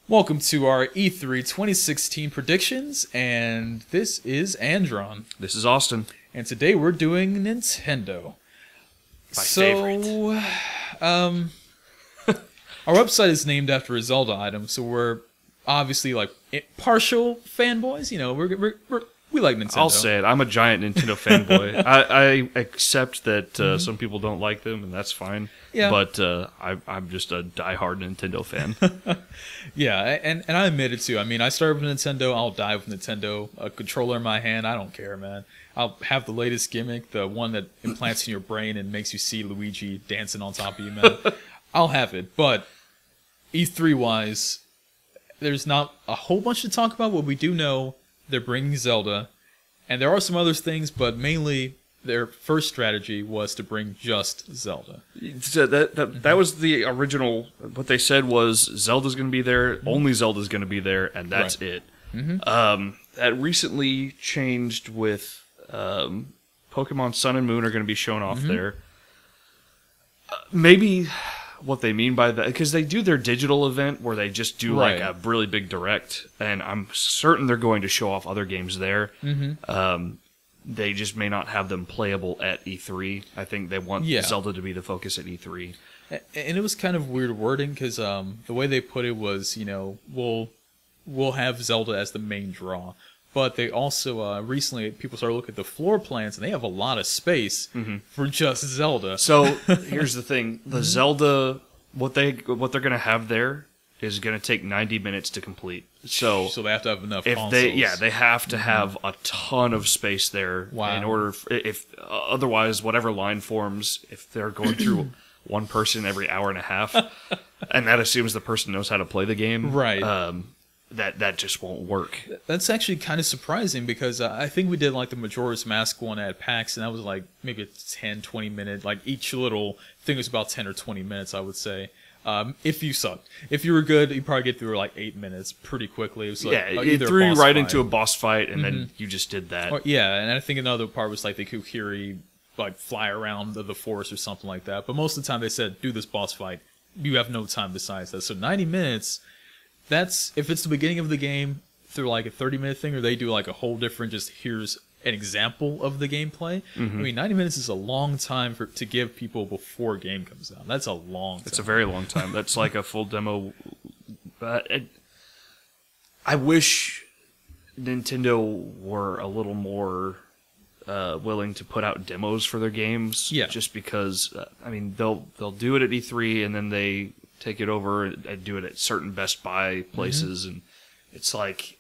Welcome to our E3 2016 predictions, and this is Andron. This is Austin. And today we're doing Nintendo. My favorite. Our website is named after a Zelda item, so we're obviously like partial fanboys. You know, we like Nintendo. I'll say it. I'm a giant Nintendo fanboy. I accept that some people don't like them, and that's fine. Yeah. But I'm just a diehard Nintendo fan. Yeah, and I admit it too. I mean, I started with Nintendo. I'll die with Nintendo. A controller in my hand. I don't care, man. I'll have the latest gimmick, the one that implants in your brain and makes you see Luigi dancing on top of you, man. I'll have it. But E3 wise, there's not a whole bunch to talk about. What we do know, they're bringing Zelda, and there are some other things, but mainly their first strategy was to bring just Zelda. So that was the original. What they said was Zelda's going to be there, only Zelda's going to be there, and that's it. That recently changed with Pokemon Sun and Moon are going to be shown off there. Maybe what they mean by that, because they do their digital event where they just do like a really big direct, and I'm certain they're going to show off other games there. They just may not have them playable at E3. I think they want Zelda to be the focus at E3. And it was kind of weird wording because the way they put it was, you know, we'll have Zelda as the main draw. But they also, recently, people started looking at the floor plans, and they have a lot of space for just Zelda. So, here's the thing. The Zelda, what they're going to have there is going to take 90 minutes to complete. So they have to have enough if consoles. they have to have a ton of space there in order, otherwise, whatever line forms, if they're going through one person every hour and a half, and that assumes the person knows how to play the game, right? That just won't work. That's actually kind of surprising because I think we did like the Majora's Mask one at PAX, and that was like maybe a 10, 20 minute, like each little thing was about 10 or 20 minutes, I would say. If you sucked. If you were good, you probably get through like 8 minutes pretty quickly. It was like, it threw you right into a boss fight, and then you just did that. And I think another part was like the Kokiri like fly around the forest or something like that. But most of the time they said, do this boss fight. You have no time besides that. So 90 minutes, that's, if it's the beginning of the game through like a 30-minute thing, or they do like a whole different, just here's an example of the gameplay. I mean, 90 minutes is a long time to give people before a game comes out. That's a long time. It's a very long time. That's like a full demo. I wish Nintendo were a little more willing to put out demos for their games. Yeah. Just because, I mean, they'll do it at E3 and then they take it over and do it at certain Best Buy places, and it's like,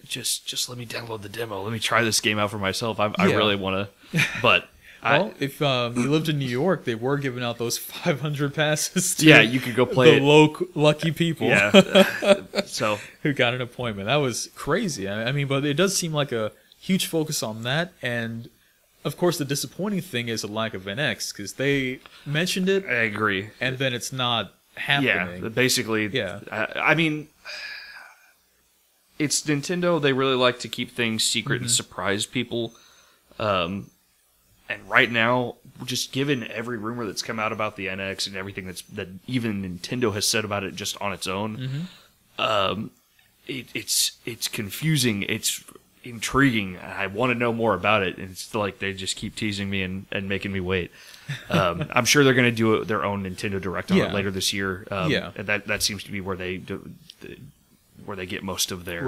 just let me download the demo. Let me try this game out for myself. I really want to, but well, if you lived in New York, they were giving out those 500 passes to you could go play the lucky people so who got an appointment. That was crazy. I mean, but it does seem like a huge focus on that, and of course the disappointing thing is a lack of NX, because they mentioned it. I agree. And then it's not happening. Yeah, basically. I mean, it's Nintendo. They really like to keep things secret and surprise people. And right now, just given every rumor that's come out about the NX and everything that even Nintendo has said about it just on its own, it's confusing. It's intriguing. I want to know more about it, and it's like they just keep teasing me and making me wait. I'm sure they're going to do their own Nintendo Direct on it later this year. And that seems to be where they do. Where they get most of their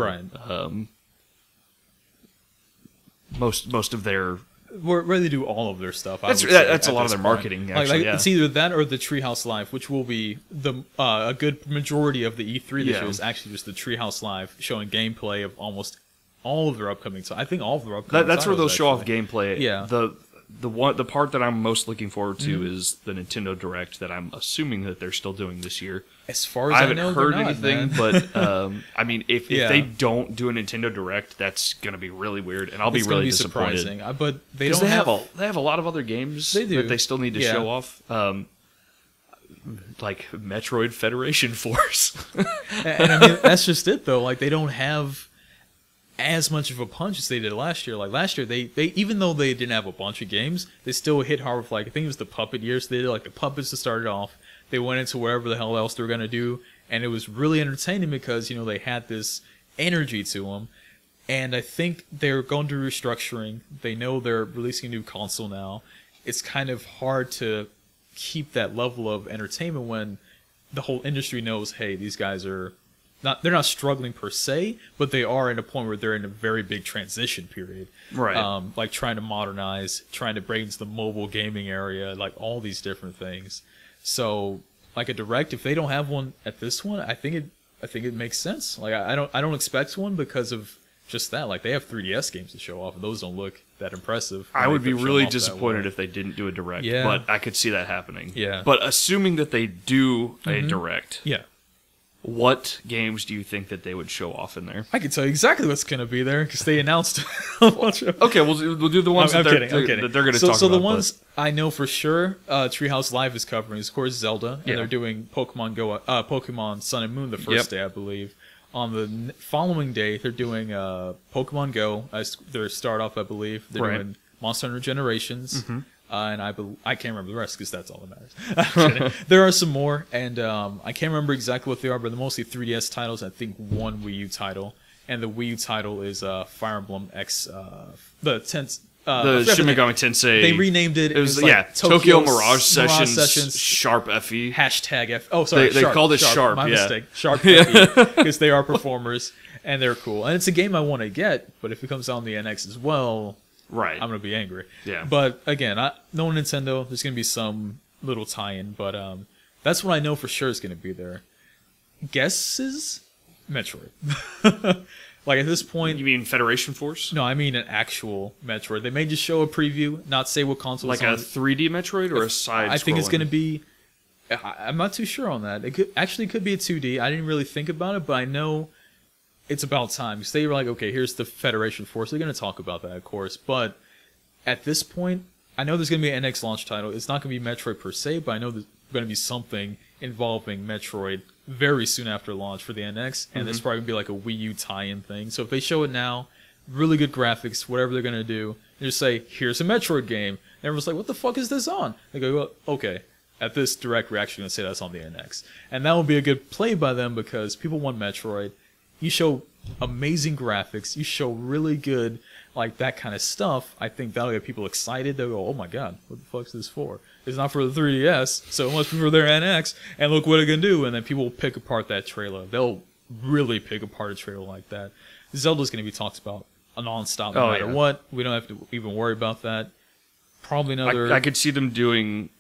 most of their where they do all of their stuff. That's a lot of their marketing. Actually, it's either that or the Treehouse Live, which will be the a good majority of the E3 this year is actually just the Treehouse Live showing gameplay of almost all of their upcoming. So I think all of their upcoming. That's where they'll show off gameplay. Yeah. The part that I'm most looking forward to is the Nintendo Direct that I'm assuming that they're still doing this year. As far as I know, haven't heard anything, but I mean, if they don't do a Nintendo Direct, that's going to be really weird, and I'll be really disappointed. Surprising. But they have a lot of other games that they still need to show off, like Metroid Federation Force. And I mean, that's just it though. Like, they don't have as much of a punch as they did last year. Like last year, they even though they didn't have a bunch of games, they still hit hard with, like, I think it was the Puppet year. So they did like the Puppets to start it off. They went into wherever the hell else they were gonna do, and it was really entertaining because they had this energy to them. And I think they're going through restructuring. They know they're releasing a new console now. It's kind of hard to keep that level of entertainment when the whole industry knows, hey, these guys are they're not struggling per se, but they are at a point where they're in a very big transition period. Right. Like trying to modernize, trying to break into the mobile gaming area, like all these different things. So like a direct, if they don't have one at this one, I think it makes sense. Like I don't expect one because of just that. Like they have 3DS games to show off, and those don't look that impressive. I would be really disappointed if they didn't do a direct, but I could see that happening. Yeah. But assuming that they do a direct, yeah, what games do you think that they would show off in there? I can tell you exactly what's going to be there because they announced a bunch of. Okay, we'll do the ones that they're going to talk about. So the ones I know for sure, Treehouse Live is covering is of course Zelda, and they're doing Pokemon Go, Pokemon Sun and Moon the first day, I believe. On the following day, they're doing Pokemon Go. Their start off, I believe. They're doing Monster Hunter Generations, and I can't remember the rest because that's all that matters. There are some more, and I can't remember exactly what they are, but they're mostly 3DS titles. I think one Wii U title, and the Wii U title is Fire Emblem X. The Shin Megami Tensei. They renamed it. It was like Tokyo Mirage Sessions Sharp FE. Hashtag F. Oh, sorry. They called it Sharp. My mistake. Sharp FE because they are performers and they're cool. And it's a game I want to get, but if it comes out on the NX as well, right, I'm gonna be angry. Yeah. But again, knowing Nintendo, there's gonna be some little tie-in, but that's what I know for sure is gonna be there. Guesses? Metroid. Like at this point, you mean Federation Force? No, I mean an actual Metroid. They may just show a preview, not say what console. Like a 3D Metroid or a side? I think it's going to be. I'm not too sure on that. It could be a 2D. I didn't really think about it, but I know it's about time because they were like, okay, here's the Federation Force. They're going to talk about that, of course. But at this point, I know there's going to be an NX launch title. It's not going to be Metroid per se, but I know there's going to be something involving Metroid very soon after launch for the NX, and it's probably going to be like a Wii U tie-in thing. So if they show it now, really good graphics, whatever they're going to do, they just say, here's a Metroid game. And everyone's like, what the fuck is this on? They go, well, okay. At this direct, we're actually going to say that's on the NX. And that will be a good play by them because people want Metroid. You show amazing graphics. You show really good, like, that kind of stuff. I think that'll get people excited. They'll go, oh my god, what the fuck's this for? It's not for the 3DS, so it must be for their NX. And look what they're going to do. And then people will pick apart that trailer. They'll really pick apart a trailer like that. Zelda's going to be talked about non-stop no matter what. We don't have to even worry about that. Probably another... I could see them doing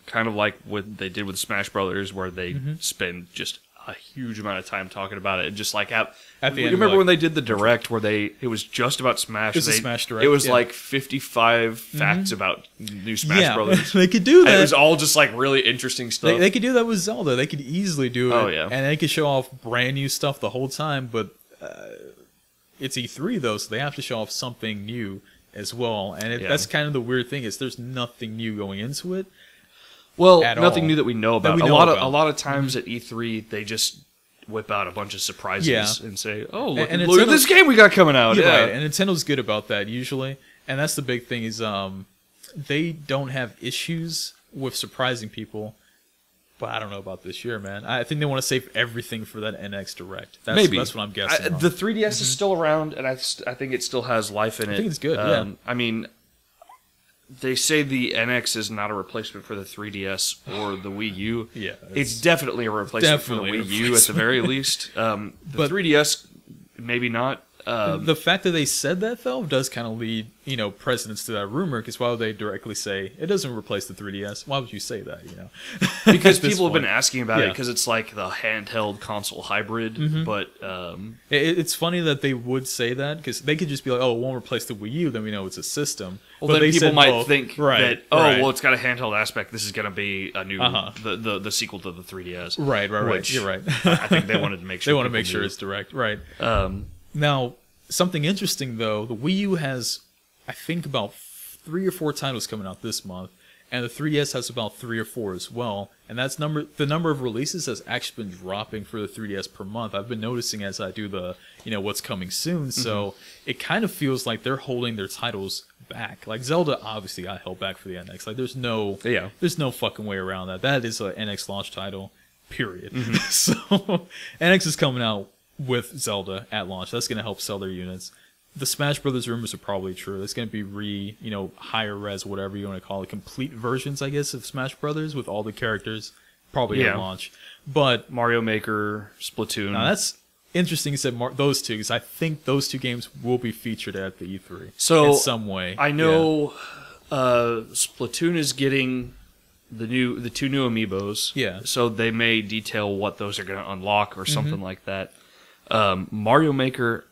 kind of like what they did with Smash Brothers, where they spend just a huge amount of time talking about it, and just like at the end. Remember when they did the direct where it was just about Smash? It was a Smash direct. It was like 55 facts about new Smash Brothers. They could do that. And it was all just like really interesting stuff. They could do that with Zelda. They could easily do it. Oh yeah, and they could show off brand new stuff the whole time. But it's E3 though, so they have to show off something new as well. And that's kind of the weird thing is there's nothing new going into it. Well, nothing new that we know about. A lot of times at E3, they just whip out a bunch of surprises and say, "Oh, look at this game we got coming out." Yeah, right. And Nintendo's good about that usually. And that's the big thing is they don't have issues with surprising people. But I don't know about this year, man. I think they want to save everything for that NX Direct. That's what I'm guessing. The 3DS is still around, and I think it still has life in it. I think it's good, yeah. I mean, they say the NX is not a replacement for the 3DS or the Wii U. Yeah. It's definitely a replacement for the Wii U at the very least. The 3DS, maybe not. The fact that they said that, though, does kind of lead, precedence to that rumor, because why would they directly say, it doesn't replace the 3DS? Why would you say that, Because people have been asking about it, because it's like the handheld console hybrid, but... It's funny that they would say that, because they could just be like, oh, it won't replace the Wii U, then we know it's a system. Well, but then people might think that, well, it's got a handheld aspect, this is going to be a new, the sequel to the 3DS. Right, you're right. I think they wanted to make sure they want to make sure it's direct, right. Now, something interesting, though, the Wii U has, I think, about 3 or 4 titles coming out this month, and the 3DS has about 3 or 4 as well, and the number of releases has actually been dropping for the 3DS per month. I've been noticing as I do the, what's coming soon, so it kind of feels like they're holding their titles back. Like, Zelda obviously got held back for the NX. Like, there's no fucking way around that. That is an NX launch title. period. So NX is coming out with Zelda at launch. That's going to help sell their units. The Smash Brothers rumors are probably true. It's going to be higher res, whatever you want to call it, complete versions, I guess, of Smash Brothers with all the characters probably at launch. But Mario Maker, Splatoon. Now that's interesting you said those two, because I think those two games will be featured at the E3 so in some way. I know Splatoon is getting the two new amiibos. Yeah. So they may detail what those are going to unlock or something like that. Mario Maker,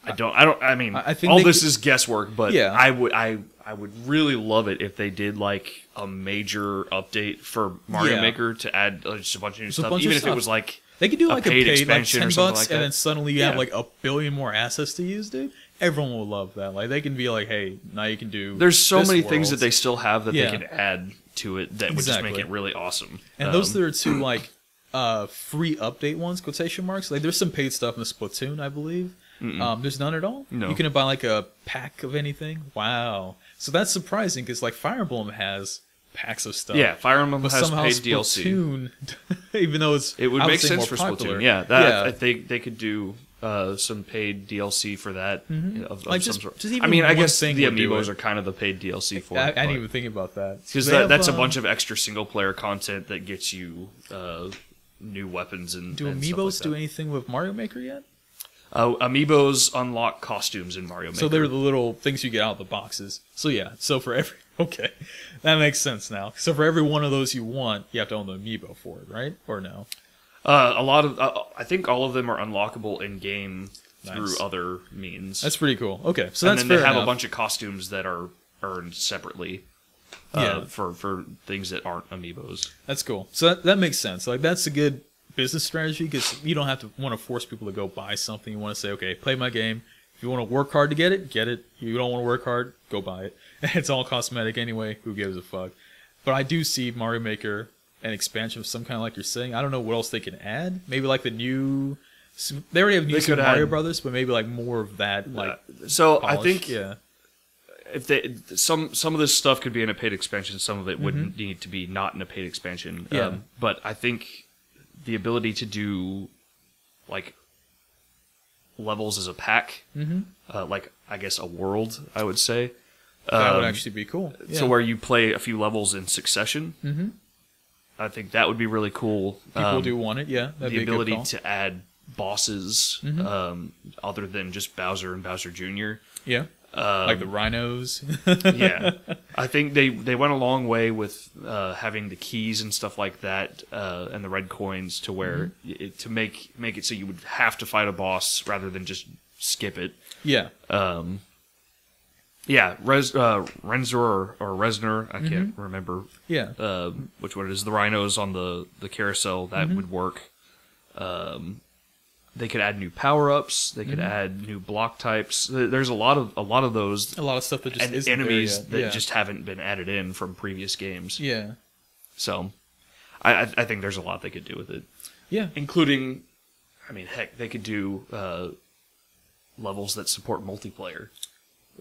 I think all this is guesswork, but I would really love it if they did like a major update for Mario Maker to add just a bunch of new stuff, even if it was like they could do like a paid expansion like $10 or something like that. And then suddenly you have like a billion more assets to use, dude. Everyone will love that. Like they can be like, hey, now you can do. There's so many things that they still have that they can add to it that would just make it really awesome. And those are two like free update ones, quotation marks. Like there's some paid stuff in the Splatoon, I believe. There's none at all. No. You can buy like a pack of anything. Wow. So that's surprising because like Fire Emblem has packs of stuff. Yeah, Fire Emblem but has somehow paid Splatoon, DLC. even though it would make sense for popular. Splatoon. Yeah, they could do some paid DLC for that. Of like some just, sort. just even I mean, I one guess thing the would do amiibos it. are kind of the paid DLC for I it. didn't even think about that Because that's a bunch of extra single player content that gets you new weapons and do and amiibos stuff like that. do anything with Mario Maker yet? Amiibos unlock costumes in Mario Maker. So they're the little things you get out of the boxes. So yeah, so for every okay, that makes sense now. So for every one of those you want, you have to own the amiibo for it, right? Or no? A lot of I think all of them are unlockable in game through other means. That's pretty cool. Okay, so and that's then fair they have enough. a bunch of costumes that are earned separately. For things that aren't amiibos. That's cool. So that makes sense. Like that's a good business strategy because you don't have to want to force people to go buy something. You want to say, okay, play my game. If you want to work hard to get it, get it. If you don't want to work hard, go buy it. It's all cosmetic anyway. Who gives a fuck? But I do see Mario Maker an expansion of some kind, like you're saying. I don't know what else they can add. Maybe like the new. They already have new Super Mario Brothers, but maybe like more of that. Like so, polish. I think if they some of this stuff could be in a paid expansion, some of it wouldn't need to be not in a paid expansion. Yeah. But I think the ability to do like levels as a pack, like I guess a world, I would say. That would actually be cool. Yeah. So where you play a few levels in succession, I think that would be really cool. People do want it, yeah. That'd the be a good ability call. to add bosses other than just Bowser and Bowser Jr. Yeah. Like the rhinos. Yeah. I think they went a long way with having the keys and stuff like that and the red coins to where to make it so you would have to fight a boss rather than just skip it. Yeah. Yeah, Renzor or Reznor, I can't remember Yeah. which one it is. The rhinos on the carousel, that would work. They could add new power-ups. They could add new block types. There's a lot of those. A lot of stuff that just and isn't enemies there yet. that just haven't been added in from previous games. Yeah. So, I think there's a lot they could do with it. Yeah. Including, I mean, heck, they could do levels that support multiplayer.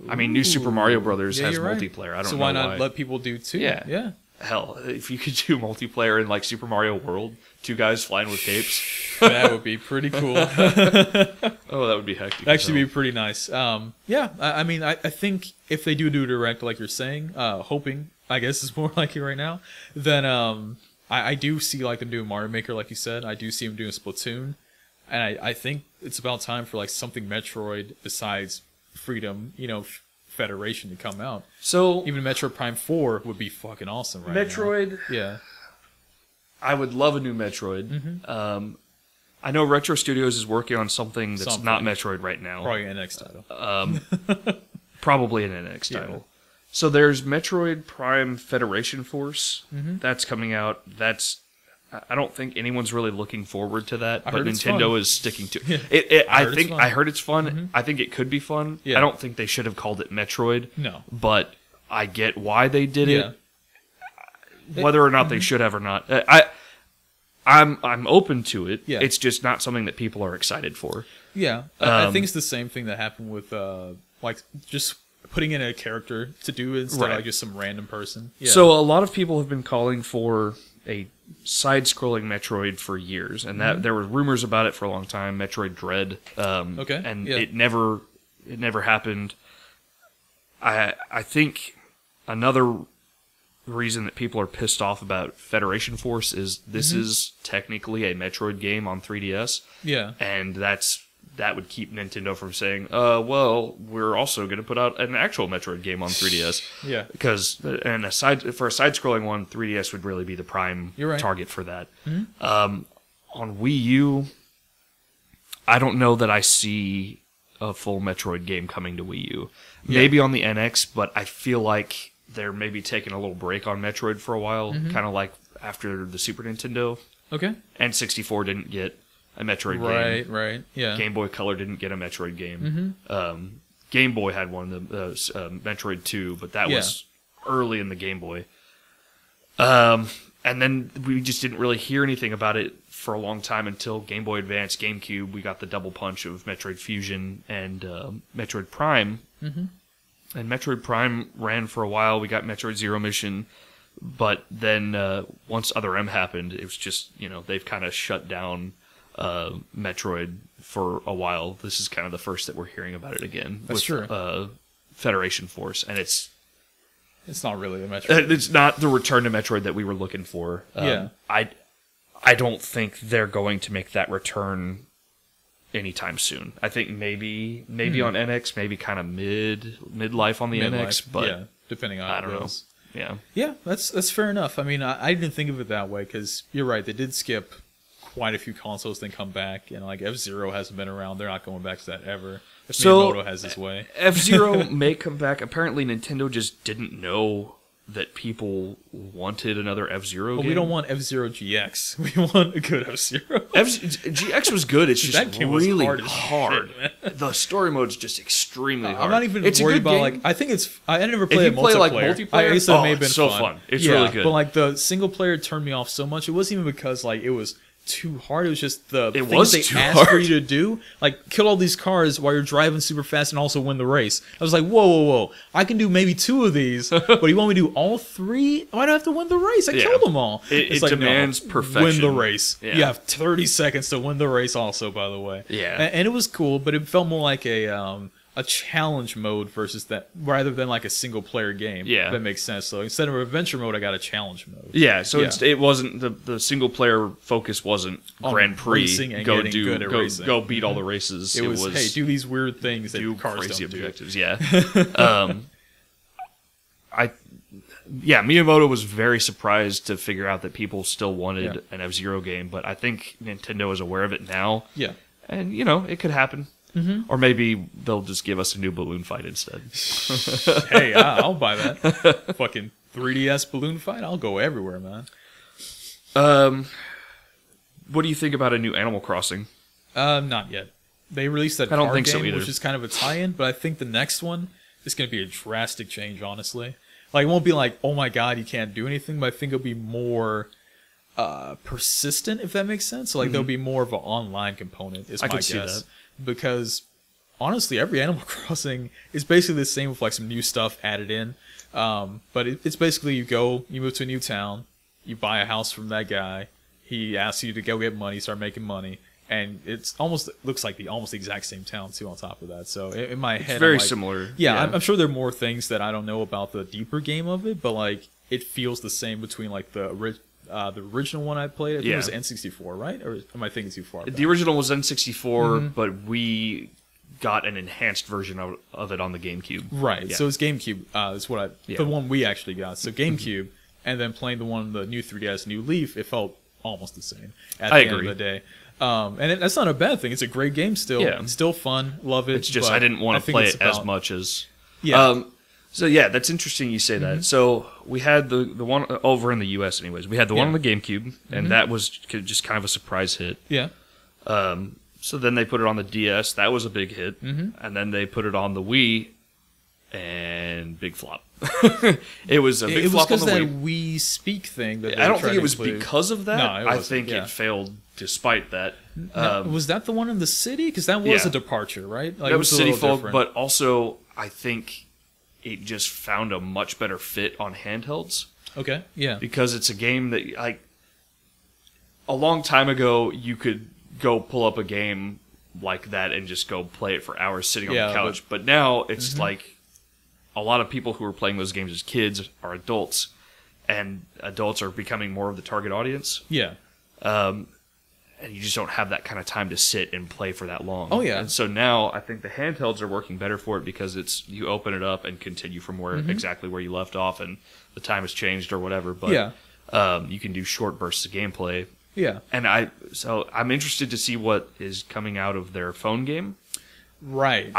I mean, New Super Mario Brothers has you're right. multiplayer. I don't know so why not let people do two? Yeah. Yeah. Hell, if you could do multiplayer in like Super Mario World, 2 guys flying with capes. That would be pretty cool. Oh, that would be hectic. Actually be pretty nice. Yeah, I mean, I think if they do direct, like you're saying, hoping, I guess is more likely right now, then I do see like them doing Mario Maker, like you said. I do see them doing Splatoon. And I think it's about time for like something Metroid besides Freedom, Federation to come out. So even Metroid Prime 4 would be fucking awesome right Metroid, now. Yeah. I would love a new Metroid. I know Retro Studios is working on something that's not Metroid right now. Probably an NX title. Probably an NX title. So there's Metroid Prime Federation Force. That's coming out. I don't think anyone's really looking forward to that, but Nintendo is sticking to it. I heard it's fun. I think it could be fun. Yeah. I don't think they should have called it Metroid. No. But I get why they did it. Yeah. Whether or not they should have or not. I'm open to it. Yeah. It's just not something that people are excited for. Yeah. I think it's the same thing that happened with like just putting in a character to do it instead of like just some random person. Yeah. So a lot of people have been calling for a side-scrolling Metroid for years, and that there were rumors about it for a long time. Metroid Dread, and it never happened. I think another reason that people are pissed off about Federation Force is this is technically a Metroid game on 3DS. Yeah, and that would keep Nintendo from saying, well, we're also going to put out an actual Metroid game on 3DS. Yeah. Because, and for a side-scrolling one, 3DS would really be the prime target for that. On Wii U, I don't know that I see a full Metroid game coming to Wii U. Maybe on the NX, but I feel like they're maybe taking a little break on Metroid for a while, kind of like after the Super Nintendo. Okay. And 64 didn't get a Metroid game. Right, yeah. Game Boy Color didn't get a Metroid game. Game Boy had one, the Metroid 2, but that was early in the Game Boy. And then we just didn't really hear anything about it for a long time until Game Boy Advance, GameCube. We got the double punch of Metroid Fusion and Metroid Prime. And Metroid Prime ran for a while. We got Metroid Zero Mission. But then once Other M happened, it was just, they've kind of shut down Metroid for a while. This is kind of the first that we're hearing about it again. That's true. Federation Force, and it's not really a Metroid. It's not the return to Metroid that we were looking for. I don't think they're going to make that return anytime soon. I think maybe on NX, maybe kind of midlife on the NX, but depending on I don't know. Yeah, that's fair enough. I mean, I didn't think of it that way because you're right. They did skip quite a few consoles, then come back, and like F-Zero hasn't been around. They're not going back to that ever. If Miyamoto has his way. F-Zero may come back. Apparently, Nintendo just didn't know that people wanted another F-Zero game. We don't want F-Zero GX. We want a good F-Zero. GX was good. It's just that game really was hard. Shit, the story mode's just extremely hard. I'm not even worried about game. I think it's. I never played if you play multiplayer. I guess that may have been so fun. It's really good. But the single player turned me off so much. It wasn't even because it was too hard. It was just the things they asked for you to do, like kill all these cars while you're driving super fast and also win the race. I was like, whoa! I can do maybe 2 of these, but you want me to do all 3? Why do I have to win the race? I killed them all. It demands perfection. Win the race. Yeah. You have 30 seconds to win the race. Also, by the way, and it was cool, but it felt more like a challenge mode versus that, rather than like a single player game. Yeah, that makes sense. So instead of adventure mode, I got a challenge mode. Yeah, so it wasn't the single player focus wasn't Grand Prix. Racing and getting good at racing. Go beat all the races. It was hey, do these weird things that cars crazy don't objectives. Do. Yeah. Miyamoto was very surprised to figure out that people still wanted an F-Zero game, but I think Nintendo is aware of it now. Yeah, and it could happen. Or maybe they'll just give us a new Balloon Fight instead. Hey, I'll buy that. Fucking 3DS Balloon Fight. I'll go everywhere, man. What do you think about a new Animal Crossing? Not yet. They released that card game, so either. Which is kind of a tie-in, but I think the next one is going to be a drastic change, honestly. Like, it won't be like, oh my god, you can't do anything, but I think it'll be more persistent, if that makes sense. So, like, there'll be more of an online component, is my guess. See that. Because honestly, every Animal Crossing is basically the same with like some new stuff added in. But it's basically you move to a new town, you buy a house from that guy, he asks you to go get money, start making money, and it's looks like almost the exact same town too on top of that. So in my head, it's very similar. Yeah, I'm sure there are more things that I don't know about the deeper game of it, but like it feels the same between like the original one I played. I think it was N64, right? Or am I thinking too far back? The original was N64, but we got an enhanced version of it on the GameCube. Right. Yeah. So it's GameCube. Is what the one we actually got. So GameCube, and then playing the new 3DS, New Leaf, it felt almost the same at the end of the day. And that's not a bad thing. It's a great game still. Yeah. It's still fun. Love it. It's just I didn't want to play it as much as... Yeah. So yeah, that's interesting you say that. So we had the one over in the US anyways. We had the one on the GameCube, and that was just kind of a surprise hit. Yeah. So then they put it on the DS. That was a big hit. And then they put it on the Wii, and big flop. It was a big flop on the Wii. It was because that Wii Speak thing. That I don't think it was because of that. No, I think it failed despite that. Was that the one in the city? Because that was a departure, right? Like, that was City Folk, but also I think it just found a much better fit on handhelds. Okay, yeah. Because it's a game that, like, a long time ago, you could go pull up a game like that and just go play it for hours sitting on the couch. But now it's like a lot of people who are playing those games as kids are adults, and adults are becoming more of the target audience. Yeah. And you just don't have that kind of time to sit and play for that long. Oh, yeah. And so now I think the handhelds are working better for it because it's you open it up and continue from where exactly where you left off, and the time has changed or whatever. But you can do short bursts of gameplay. Yeah. And I'm interested to see what is coming out of their phone game. Right.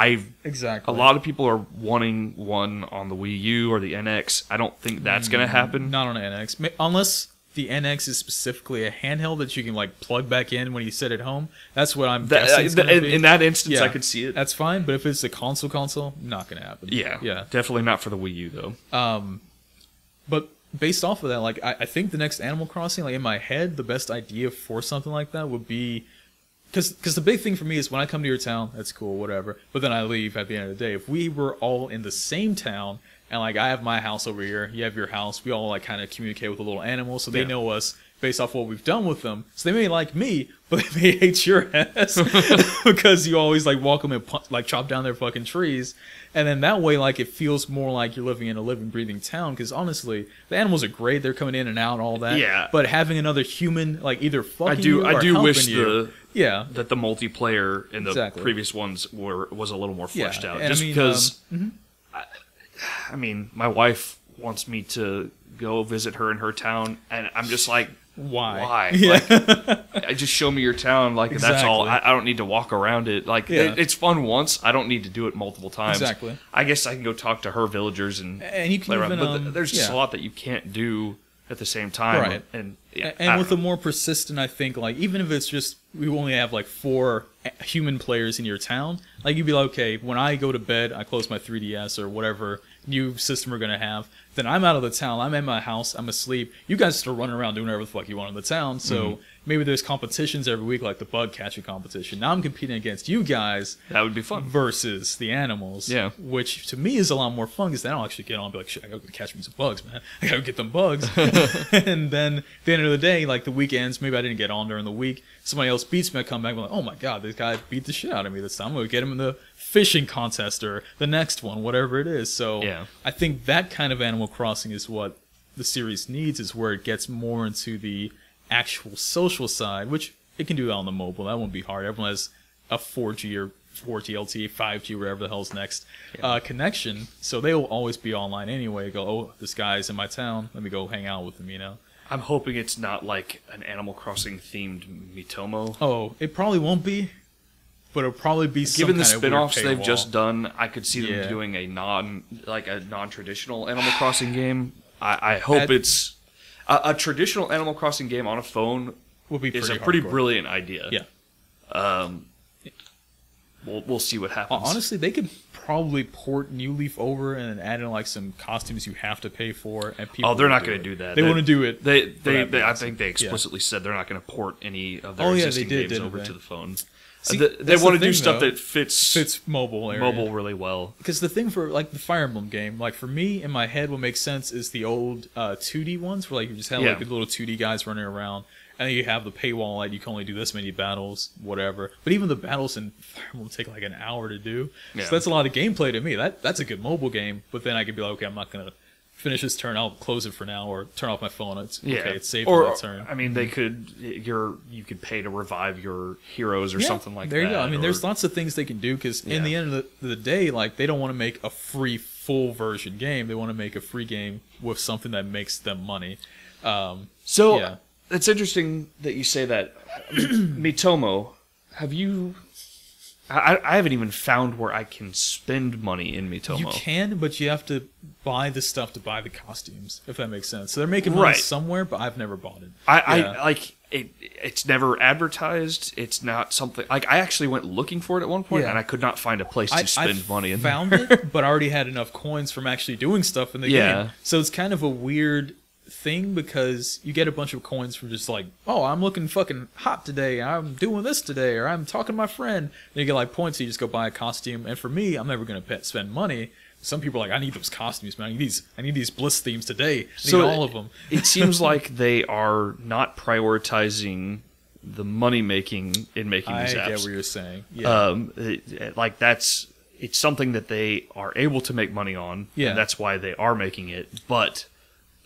Exactly. A lot of people are wanting one on the Wii U or the NX. I don't think that's going to happen. Not on NX, unless the NX is specifically a handheld that you can like plug back in when you sit at home. That's what I'm guessing. In that instance, I could see it. That's fine, but if it's a console, not going to happen. Yeah, definitely not for the Wii U though. But based off of that, like I think the next Animal Crossing, like in my head, the best idea for something like that would be because the big thing for me is when I come to your town, that's cool, whatever. But then I leave at the end of the day. If we were all in the same town. And, like, I have my house over here, you have your house, we all, like, kind of communicate with the little animals, so they know us based off what we've done with them. So they may like me, but they may hate your ass because you always, like, walk them and, like, chop down their fucking trees. And then that way, like, it feels more like you're living in a living, breathing town because, honestly, the animals are great. They're coming in and out and all that. Yeah. But having another human, like, either fucking you or helping you. I do wish that the multiplayer in the previous ones was a little more fleshed out. And just because... I mean, my wife wants me to go visit her in her town, and I'm just like, why? Yeah. Like, just show me your town. Like, that's all. I don't need to walk around it. Like, it's fun once. I don't need to do it multiple times. Exactly. I guess I can go talk to her villagers and you can play around. Even, but there's just a lot that you can't do at the same time. Right. And with the more persistent, I think, like, even if it's just, we only have, like, 4 human players in your town, like, you'd be like, okay, when I go to bed, I close my 3DS or whatever new system we're going to have, then I'm out of the town, I'm in my house, I'm asleep, you guys still running around doing whatever the fuck you want in the town, so maybe there's competitions every week, like the bug catching competition. Now I'm competing against you guys. That would be fun. Versus the animals. Yeah. Which to me is a lot more fun because then I'll actually get on and be like, shit, I gotta catch me some bugs, man. I gotta get them bugs. And then at the end of the day, like the weekends, maybe I didn't get on during the week. Somebody else beats me, I come back and I'm like, oh my god, this guy beat the shit out of me this time. I'm gonna get him in the fishing contest or the next one, whatever it is. So I think that kind of Animal Crossing is what the series needs, is where it gets more into the actual social side, which it can do that on the mobile. That won't be hard. Everyone has a 4G or 4G LTE, 5G, whatever the hell's next connection. So they will always be online anyway. Go, oh, this guy's in my town. Let me go hang out with him, you know? I'm hoping it's not like an Animal Crossing themed Miitomo. Oh, it probably won't be. But it'll probably be some given the kind of spin-offs weird they've paywall. just done. I could see them doing a non-traditional Animal Crossing game. I hope it's a traditional Animal Crossing game on a phone. Would be is a pretty brilliant idea. Yeah. We'll see what happens. Honestly, they could probably port New Leaf over and then add in like some costumes you have to pay for. And people they're not going to do that. They want to do it. They I think they explicitly said they're not going to port any of their existing games over to the phone. See, they want to do stuff that fits mobile really well. Because the thing for like the Fire Emblem game, like for me in my head, what makes sense is the old 2D ones where like you just have like the little 2D guys running around, and then you have the paywall like you can only do this many battles, whatever. But even the battles in Fire Emblem take like an hour to do, so that's a lot of gameplay to me. That's a good mobile game. But then I could be like, okay, I'm not gonna finish this turn, I'll close it for now, or turn off my phone. It's okay, it's safe for that turn. I mean, you could pay to revive your heroes or something like that. There you go. I mean, there's lots of things they can do because in the end of the day, like they don't want to make a free full version game. They want to make a free game with something that makes them money. It's interesting that you say that. Miitomo, have you? I haven't even found where I can spend money in Miitomo. You can, but you have to buy the stuff to buy the costumes, if that makes sense. So they're making money somewhere, but I've never bought it. I like it. It's never advertised. It's not something like I actually went looking for it at one point, and I could not find a place to spend money. I found it, but I already had enough coins from actually doing stuff in the game. So it's kind of a weird thing because you get a bunch of coins from just like, oh, I'm looking fucking hot today, I'm doing this today, or I'm talking to my friend. Then you get like points, so you just go buy a costume. And for me, I'm never going to spend money, some people are like, I need those costumes, man. I need these Bliss themes today. I So need all of them. It seems like they are not prioritizing the money making in making these apps. I get what you're saying. Yeah. It's something that they are able to make money on, and that's why they are making it, but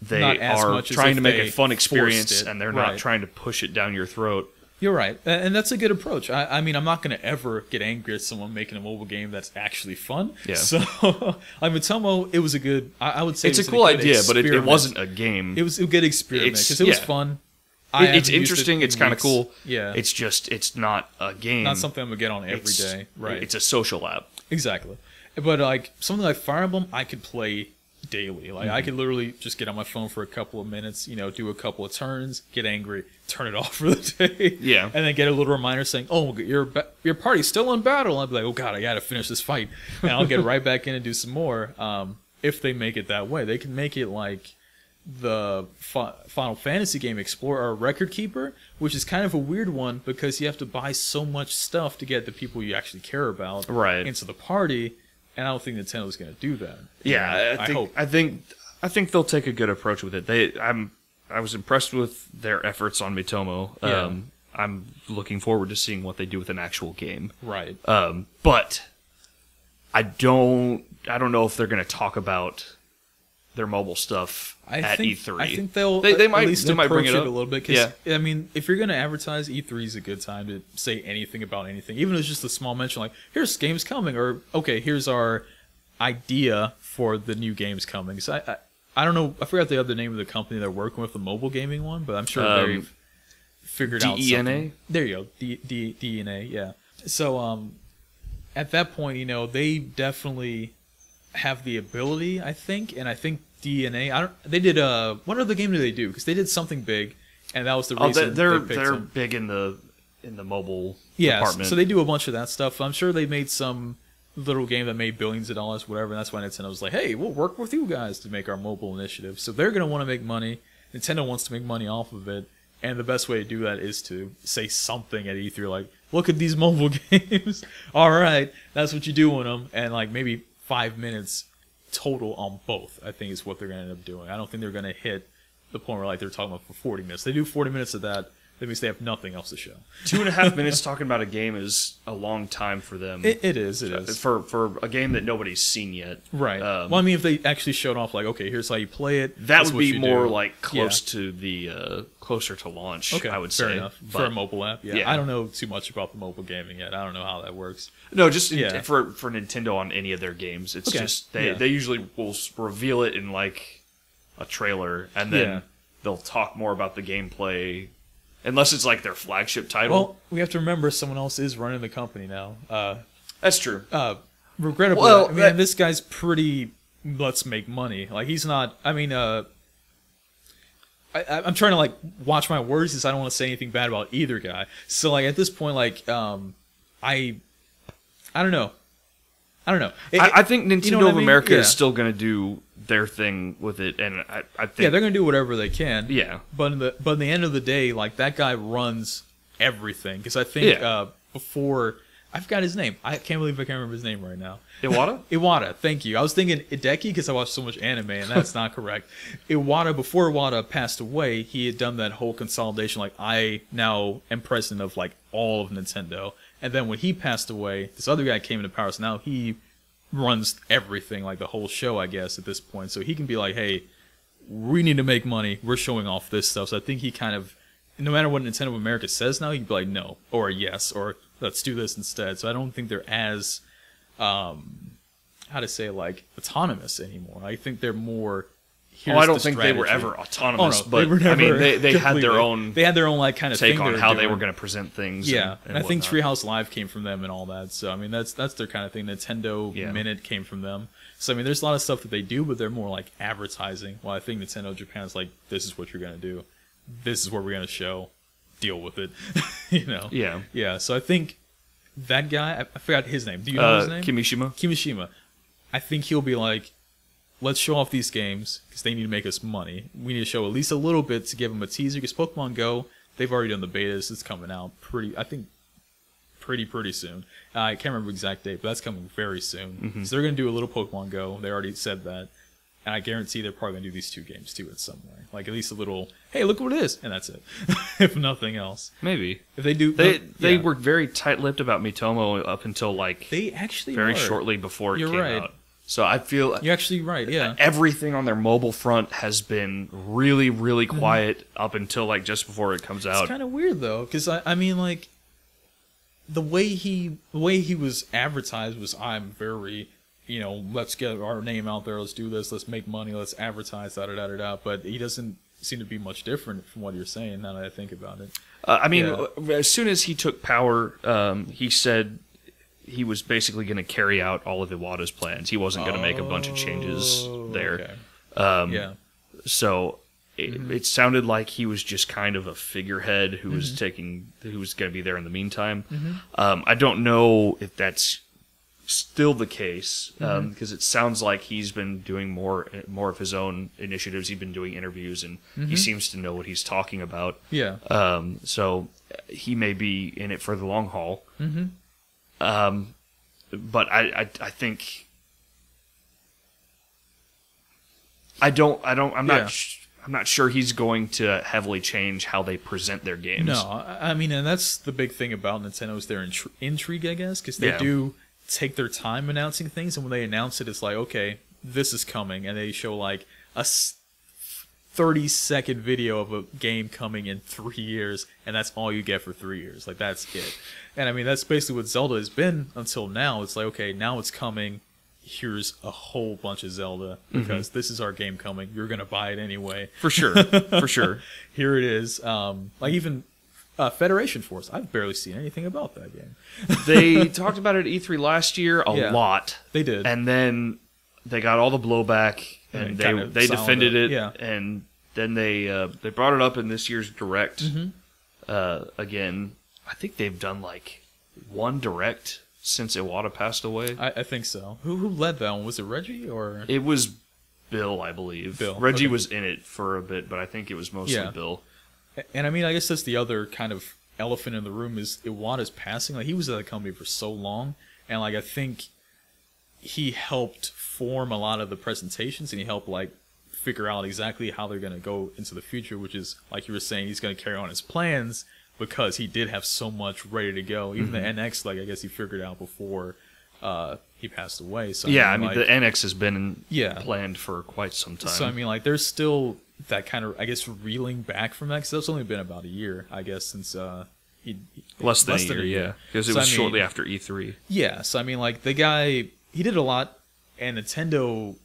they are trying to make a fun experience, and they're not trying to push it down your throat. You're right, and that's a good approach. I mean, I'm not going to ever get angry at someone making a mobile game that's actually fun. Yeah. So, I mean, Tomo, it was a good. I would say it's a cool idea, but it wasn't a game. It was a good experiment because it was fun. It's interesting. It's kind of cool. Yeah. It's not a game. Not something I'm gonna get on every day. Right. It's a social app. Exactly. But like something like Fire Emblem, I could play daily. Like I could literally just get on my phone for a couple of minutes, do a couple of turns, get angry, turn it off for the day. Yeah. And then get a little reminder saying, "Oh, your party's still in battle." I'll be like, "Oh God, I gotta finish this fight," and I'll get right back in and do some more. If they make it that way, they can make it like the Final Fantasy game Explorer or Record Keeper, which is kind of a weird one because you have to buy so much stuff to get the people you actually care about into the party, and I don't think Nintendo's going to do that. Yeah, I think they'll take a good approach with it. I was impressed with their efforts on Miitomo. Yeah. I'm looking forward to seeing what they do with an actual game. Right. But I don't know if they're going to talk about their mobile stuff at E3. I think they'll they might, at least they might bring approach it up a little bit. Cause, I mean, if you're going to advertise, E3 is a good time to say anything about anything. Even if it's just a small mention like, here's games coming, or, okay, here's our idea for the new games coming. So I don't know, I forgot the other name of the company they're working with, the mobile gaming one, but I'm sure they've figured out something. DENA? There you go, DENA, yeah. So at that point, they definitely have the ability, I think, and I think DNA. They did what other game did they do? Because they did something big, and that was the reason they're them. big in the mobile department. So they do a bunch of that stuff. I'm sure they made some little game that made billions of dollars, whatever. And that's why Nintendo was like, "Hey, we'll work with you guys to make our mobile initiative." So they're gonna want to make money. Nintendo wants to make money off of it, and the best way to do that is to say something at E3 like, "Look at these mobile games. All right, that's what you do with them," and like maybe 5 minutes total on both, I think is what they're going to end up doing. I don't think they're going to hit the point where like they're talking about for 40 minutes. They do 40 minutes of that, that means they have nothing else to show. 2.5 minutes talking about a game is a long time for them. It is. For a game that nobody's seen yet. Right. Well, I mean, if they actually showed off like, okay, here's how you play it. That would be more like closer to launch, okay, I would fair say. enough. For a mobile app, yeah. I don't know too much about the mobile gaming yet. I don't know how that works. No, just for Nintendo on any of their games. It's just, they usually will reveal it in like a trailer, and then they'll talk more about the gameplay. Unless it's like their flagship title. Well, we have to remember someone else is running the company now. That's true. Regrettably, this guy's pretty let's make money. Like, he's not, I'm trying to, like, watch my words because I don't want to say anything bad about either guy. So, like, at this point, like, I don't know. I think Nintendo of America is still going to do their thing with it, and I think they're going to do whatever they can. Yeah, but in the end of the day, like, that guy runs everything. Because I think before, I forgot his name. I can't believe I can't remember his name right now. Iwata? Iwata, thank you. I was thinking Hideki because I watched so much anime, and that's not correct. Iwata, before Iwata passed away, he had done that whole consolidation. Like, I now am president of like all of Nintendo. And then when he passed away, this other guy came into power. So now he runs everything, like the whole show, I guess, at this point. So he can be like, hey, we need to make money. We're showing off this stuff. So I think he kind of, no matter what Nintendo of America says now, he'd be like, no, or yes, or let's do this instead. So I don't think they're as, like, autonomous anymore. I think they're more... I don't think they were ever autonomous, but I mean, they had their own. They had their own like kind of take thing on how they were going to present things. Yeah, and I think Treehouse Live came from them and all that. So I mean, that's their kind of thing. Nintendo Minute came from them. So I mean, there's a lot of stuff that they do, but they're more like advertising. While I think Nintendo Japan is like, this is what you're going to do. This is what we're going to show. Deal with it. Yeah. Yeah. So I think that guy, I forgot his name. Do you know his name? Kimishima. I think he'll be like, let's show off these games because they need to make us money. We need to show at least a little bit to give them a teaser because Pokemon Go, they've already done the betas. It's coming out pretty pretty soon. I can't remember the exact date, but that's coming very soon. So they're going to do a little Pokemon Go. They already said that. And I guarantee they're probably going to do these 2 games too in some way. Like at least a little, hey, look what it is. And that's it. If nothing else. Maybe. If they do. They were very tight-lipped about Miitomo up until like they actually very were. shortly before it You're came right. out. So I feel you're actually right, yeah. Everything on their mobile front has been really, really quiet up until like just before it comes out. It's kind of weird though, because I mean, like the way he was advertised was, I'm very, you know, let's get our name out there, let's do this, let's make money, let's advertise, da da da da da. But he doesn't seem to be much different from what you're saying. Now that I think about it, I mean, as soon as he took power, he said he was basically going to carry out all of Iwata's plans. He wasn't going to make a bunch of changes there. Okay. So it sounded like he was just kind of a figurehead who was who was going to be there in the meantime. I don't know if that's still the case, because it sounds like he's been doing more of his own initiatives. He's been doing interviews, and he seems to know what he's talking about. Yeah. So he may be in it for the long haul. But I think I'm not sure he's going to heavily change how they present their games. No, I mean, and that's the big thing about Nintendo is their intrigue, I guess, because they do take their time announcing things, and when they announce it, it's like, okay, this is coming, and they show like a 30-second video of a game coming in 3 years, and that's all you get for 3 years. Like, that's it. And I mean, that's basically what Zelda has been until now. It's like, okay, now it's coming. Here's a whole bunch of Zelda, because this is our game coming. You're going to buy it anyway. For sure. For sure. Here it is. Like, even Federation Force, I've barely seen anything about that game. They talked about it at E3 last year a lot. They did. And then they got all the blowback, and they defended it. Yeah. And then they brought it up in this year's Direct again. I think they've done like one Direct since Iwata passed away. I think so. Who led that one? Was it Reggie or? It was Bill, I believe. Bill. Reggie was in it for a bit, but I think it was mostly Bill. And I mean, I guess that's the other kind of elephant in the room is Iwata's passing. Like, he was at the company for so long, and like I think he helped form a lot of the presentations, and he helped like figure out exactly how they're going to go into the future, which is, like you were saying, he's going to carry on his plans because he did have so much ready to go. Even the NX, like, I guess he figured out before he passed away. So I mean, the NX has been planned for quite some time. So I mean, like, there's still that kind of, I guess, reeling back from that, because it's only been about a year, I guess, since less than a year, because it was shortly after E3. Yeah, so I mean, like, the guy, he did a lot, and Nintendo's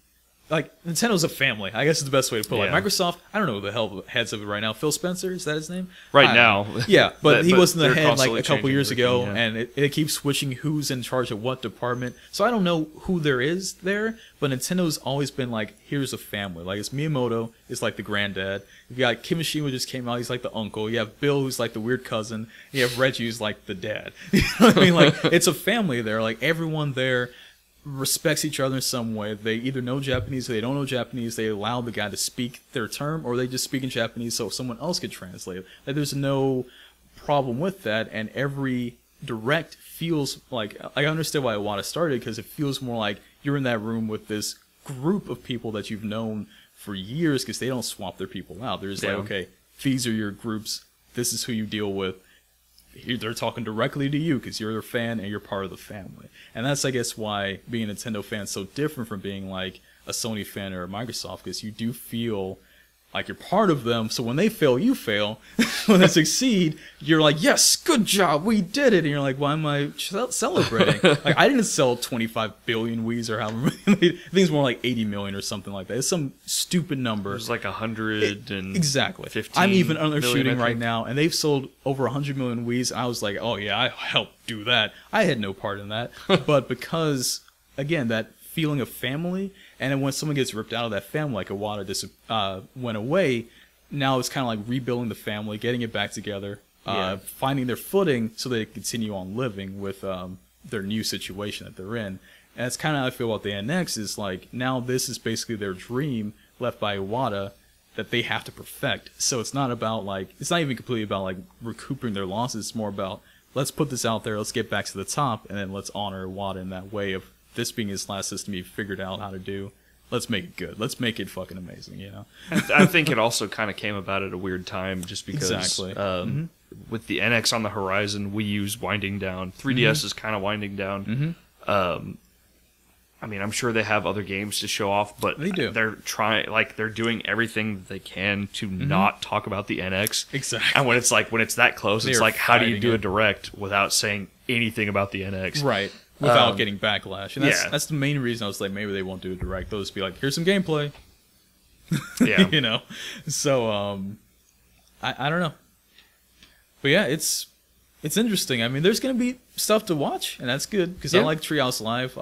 a family, I guess is the best way to put it. Like, Microsoft, I don't know who the hell heads of it right now. Phil Spencer, is that his name? Now. Yeah, but he was in the head like a couple changing years ago, everything, and it keeps switching who's in charge of what department. So I don't know who there is there, but Nintendo's always been like, here's a family. Like, it's Miyamoto is like the granddad. You got Kimishima just came out, he's like the uncle. You have Bill, who's like the weird cousin. You have Reggie, who's like the dad. You know what I mean? Like, it's a family there. Like, everyone there respects each other in some way. They either know Japanese or they don't know Japanese. They allow the guy to speak their term, or they just speak in Japanese so someone else could translate it. Like, there's no problem with that, and every Direct feels like, I understand why Iwata started, because it feels more like you're in that room with this group of people that you've known for years, because they don't swap their people out. They're just like, okay, these are your groups, this is who you deal with. They're talking directly to you because you're their fan and you're part of the family. And that's, I guess, why being a Nintendo fan is so different from being like a Sony fan or a Microsoft, because you do feel like you're part of them. So when they fail, you fail. When they succeed, you're like, yes, good job, we did it. And you're like, why am I celebrating? Like, I didn't sell 25 billion Wiis or however many. I think it's more like 80 million or something like that. It's some stupid number. It was like 115. Exactly. I'm even undershooting right now, and they've sold over 100 million Wiis. I was like, oh yeah, I helped do that. I had no part in that. But because, again, that feeling of family, and then when someone gets ripped out of that family, like Iwata just went away, now it's kind of like rebuilding the family, getting it back together, finding their footing so they can continue on living with their new situation that they're in. And that's kind of how I feel about the NX, is like, now this is basically their dream left by Iwata that they have to perfect. So it's not about like, it's not even completely about like recouping their losses. It's more about let's put this out there. Let's get back to the top, and then let's honor Iwata in that way of this being his last system he figured out how to do. Let's make it good. Let's make it fucking amazing, you know? I think it also kind of came about at a weird time just because with the NX on the horizon, Wii U's winding down. 3DS is kind of winding down. I mean, I'm sure they have other games to show off, but they're trying, like, they're doing everything that they can to not talk about the NX. Exactly. And when it's that close, it's like, how do you do a direct without saying anything about the NX? Right. Without getting backlash. And that's the main reason I was like, maybe they won't do a direct. They'll just be like, here's some gameplay. Yeah. You know? So, I don't know. But yeah, it's interesting. I mean, there's going to be stuff to watch, and that's good, because I like Treehouse Live.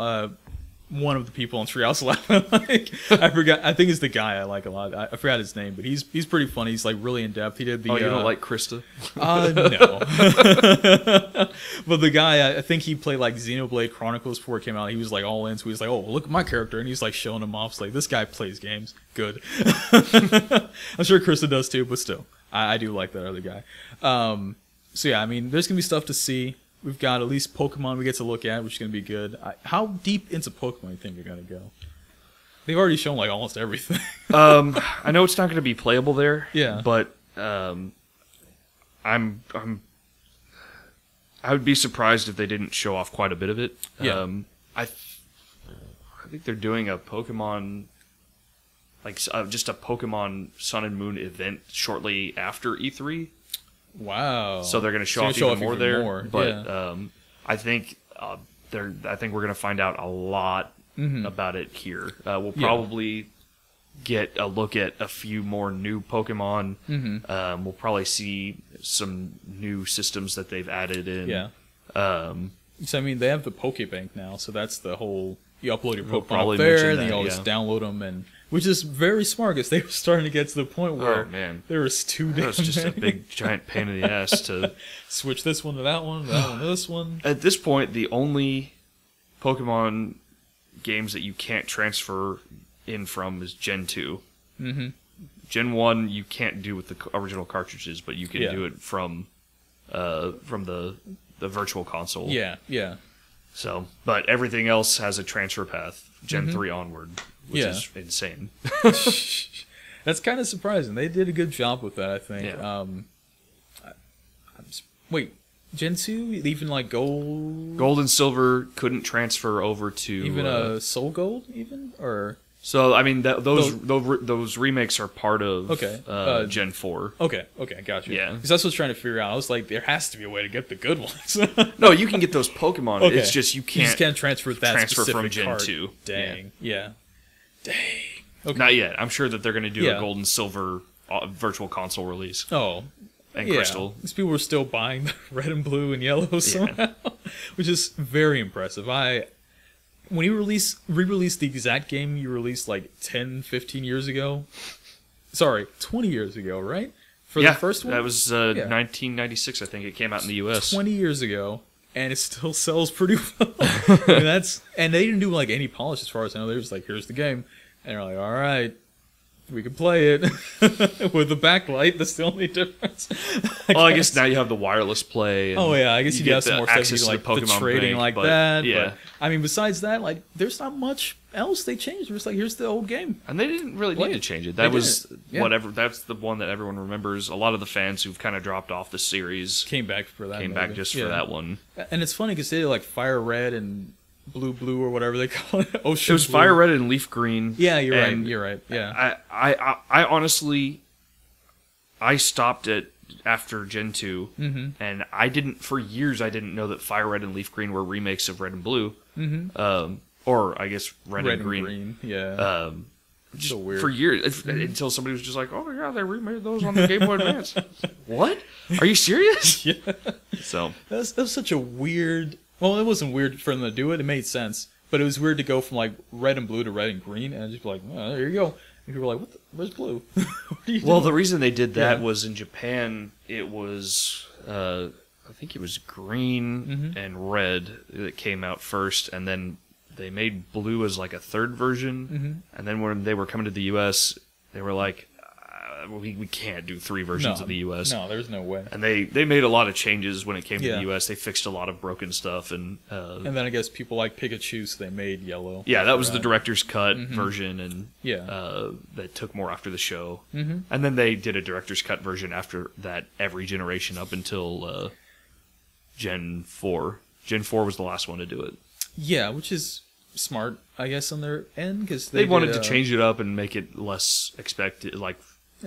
One of the people on Treehouse Live I think it's the guy I like a lot. I forgot his name, but he's pretty funny. He's like really in depth. He did the. Oh, you don't like Krista? No. But the guy, I think he played like Xenoblade Chronicles before it came out. He was like all in, so he was like, "Oh, look at my character," and he's like showing him off. It's like, this guy plays games. Good. I'm sure Krista does too, but still, I do like that other guy. So yeah, I mean, there's gonna be stuff to see. We've got at least Pokemon we get to look at, which is going to be good. How deep into Pokemon do you think you're going to go? They've already shown like almost everything. I know it's not going to be playable there. Yeah. But I would be surprised if they didn't show off quite a bit of it. Yeah. I think they're doing a Pokemon, like just a Pokemon Sun and Moon event shortly after E3. Wow! So they're going to show off even more there. But I think we're going to find out a lot about it here. We'll probably get a look at a few more new Pokemon. We'll probably see some new systems that they've added in. Yeah. So I mean, they have the Pokebank now, so that's the whole. You upload your Pokemon up there, and then you always download them, and which is very smart because they were starting to get to the point where there was too damn. It was just a big giant pain in the ass to switch this one to that one to this one. At this point, the only Pokemon games that you can't transfer in from is Gen 2. Gen 1 you can't do with the original cartridges, but you can do it from the virtual console. Yeah. So, but everything else has a transfer path, Gen 3 onward, which is insane. That's kind of surprising. They did a good job with that, I think. Yeah. Wait, Gen 2, even like Gold and Silver couldn't transfer over to even Soul Gold, even or. So I mean those remakes are part of Gen 4. Okay, gotcha. Yeah, because that's what I was trying to figure out. I was like, there has to be a way to get the good ones. No, you can get those Pokemon. Okay. It's just you just can't transfer that specific from Gen card. 2. Dang. Yeah. Dang. Okay. Not yet. I'm sure that they're going to do a Gold and Silver virtual console release. Oh. And Crystal. These people were still buying the red and blue and yellow somehow, which is very impressive. When you re-released the exact game you released like 10, 15 years ago. Sorry, 20 years ago, right? For the first one? That was 1996, I think it came out in the US. 20 years ago, and it still sells pretty well. And they didn't do like any polish as far as I know. They were just like, here's the game. And they're like, all right, we can play it with the backlight. That's the only difference. I guess now you have the wireless play. And I guess you got some more access stuff, to the Pokemon the trading bank, that. Yeah. But, I mean, besides that, like, there's not much else they changed. They're just like, here's the old game. And they didn't really need to change it. That was whatever. That's the one that everyone remembers. A lot of the fans who've kind of dropped off the series came back for that. Came back just for that one. And it's funny because they did like Fire Red and Blue or whatever they call it. Ocean It was Blue. Fire Red and Leaf Green. Yeah, you're right. Yeah. I honestly, I stopped it after Gen 2, and for years I didn't know that Fire Red and Leaf Green were remakes of Red and Blue. Or I guess Red and Green. Yeah. So weird. For years, until somebody was just like, "Oh my god, they remade those on the Game Boy Advance." What? Are you serious? Yeah. So that was such a weird. Well, it wasn't weird for them to do it. It made sense, but it was weird to go from like Red and Blue to Red and Green, and just be like, "Oh, there you go." And people were like, "Where's Blue?" The reason they did that was in Japan. It was, I think it was Green and Red that came out first, and then they made Blue as like a third version. And then when they were coming to the U.S., they were like, we can't do 3 versions of the US. No, there's no way. And they made a lot of changes when it came to the US. They fixed a lot of broken stuff, and then I guess people like Pikachu, so they made yellow. Yeah, that was the director's cut version, and that took more after the show. Mm-hmm. And then they did a director's cut version after that every generation up until Gen 4. Gen 4 was the last one to do it. Yeah, which is smart, I guess, on their end, because they wanted to change it up and make it less expected, like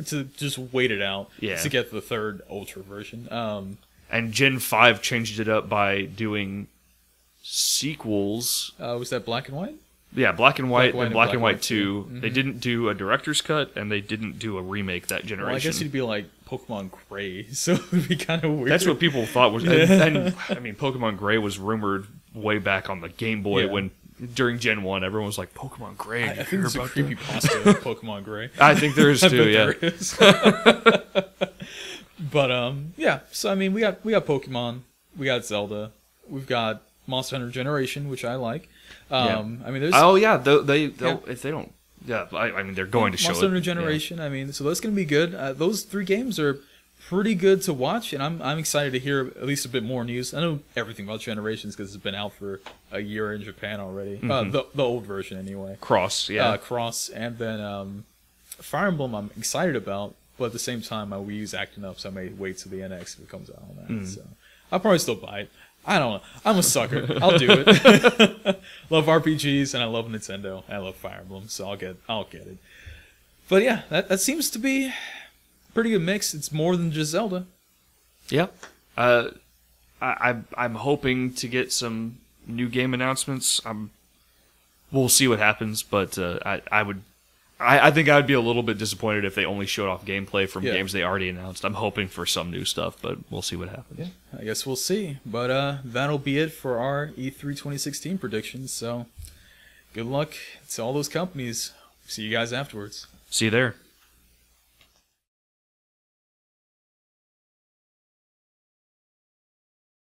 to just wait it out to get the 3rd Ultra version. And Gen 5 changed it up by doing sequels. Was that Black and White? Yeah, Black and White and Black and White 2. Mm-hmm. They didn't do a director's cut, and they didn't do a remake that generation. Well, I guess it'd be like Pokemon Gray, so it'd be kind of weird. That's what people thought was... And I mean, Pokemon Gray was rumored way back on the Game Boy when... During Gen 1, everyone was like, Pokemon Gray. I think there's a creepypasta of Pokemon Gray. I think there is too, yeah. There is. But, yeah. So, I mean, we got Pokemon. We got Zelda. We've got Monster Hunter Generation, which I like. I mean, there's... Oh, yeah. If they don't... Yeah, I mean, they're going to show it. Monster Hunter Generation, I mean, so that's going to be good. Those 3 games are pretty good to watch, and I'm excited to hear at least a bit more news. I know everything about Generations because it's been out for a year in Japan already. Mm-hmm. The old version, anyway. Cross, Cross, and then Fire Emblem I'm excited about, but at the same time, my Wii U's acting up, so I may wait till the NX if it comes out on that. Mm. So I'll probably still buy it. I don't know. I'm a sucker. I'll do it. Love RPGs, and I love Nintendo. I love Fire Emblem, so I'll get it. But yeah, that seems to be pretty good mix. It's more than just Zelda. Yeah. I'm hoping to get some new game announcements. We'll see what happens, but I think I would be a little bit disappointed if they only showed off gameplay from games they already announced. I'm hoping for some new stuff, but we'll see what happens. Yeah, I guess we'll see. But that'll be it for our E3 2016 predictions. So good luck to all those companies. See you guys afterwards. See you there.